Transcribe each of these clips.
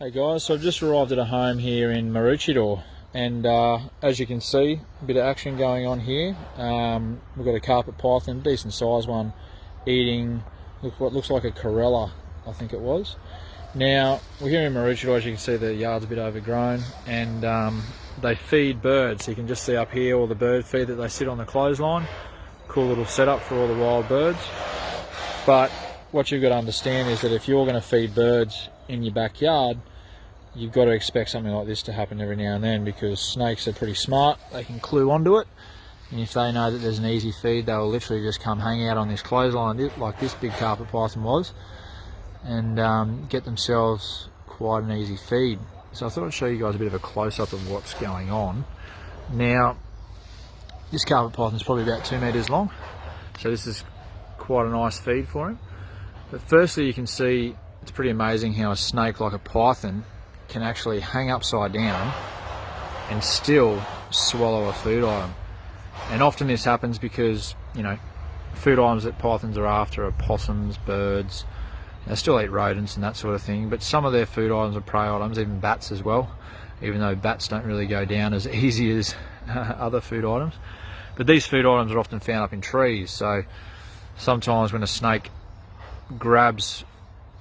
Hey guys, so I've just arrived at a home here in Maroochydore, and as you can see, a bit of action going on here. We've got a carpet python, decent sized one, eating what looks like a corella, I think it was. Now, we're here in Maroochydore. As you can see, the yard's a bit overgrown, and they feed birds. So you can just see up here all the bird feed that they sit on the clothesline. Cool little setup for all the wild birds. But what you've got to understand is that if you're going to feed birds in your backyard, you've got to expect something like this to happen every now and then, because snakes are pretty smart. They can clue onto it, and if they know that there's an easy feed, they'll literally just come hang out on this clothesline like this big carpet python was, and get themselves quite an easy feed. So I thought I'd show you guys a bit of a close-up of what's going on. Now, this carpet python is probably about 2 meters long, so this is quite a nice feed for him. But firstly, you can see it's pretty amazing how a snake like a python can actually hang upside down and still swallow a food item. And often this happens because, you know, food items that pythons are after are possums, birds. They still eat rodents and that sort of thing, but some of their food items are prey items, even bats as well, even though bats don't really go down as easy as other food items. But these food items are often found up in trees, so sometimes when a snake grabs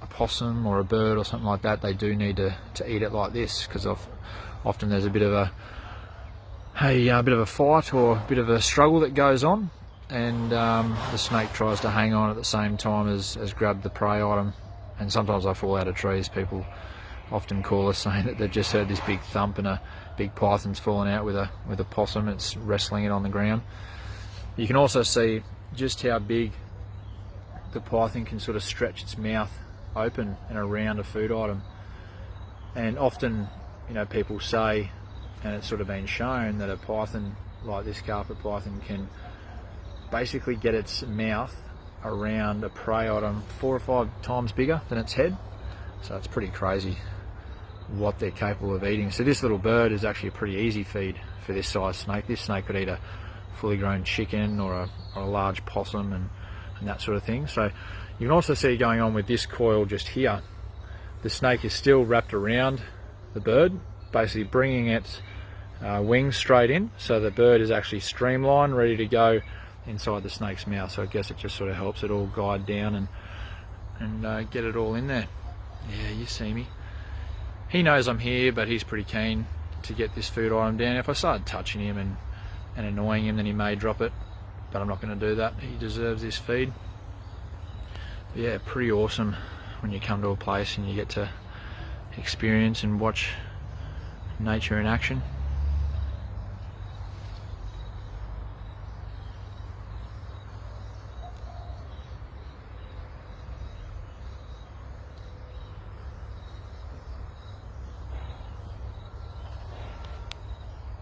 a possum or a bird or something like that, they do need to eat it like this, because often there's a bit of a fight or a bit of a struggle that goes on, and the snake tries to hang on at the same time as grab the prey item. And sometimes they fall out of trees. People often call us saying that they've just heard this big thump and a big python's fallen out with a possum. It's wrestling it on the ground. You can also see just how big the python can sort of stretch its mouth open and around a food item. And often, you know, people say, and it's sort of been shown, that a python like this carpet python can basically get its mouth around a prey item 4 or 5 times bigger than its head. So it's pretty crazy what they're capable of eating. So this little bird is actually a pretty easy feed for this size snake. This snake could eat a fully grown chicken or a large possum and that sort of thing. So you can also see going on with this coil just here, the snake is still wrapped around the bird, basically bringing its wings straight in, so the bird is actually streamlined, ready to go inside the snake's mouth. So I guess it just sort of helps it all guide down and get it all in there. Yeah, you see me. He knows I'm here, but he's pretty keen to get this food item down. If I started touching him and annoying him, then he may drop it, but I'm not going to do that. He deserves this feed. Yeah, pretty awesome when you come to a place and you get to experience and watch nature in action.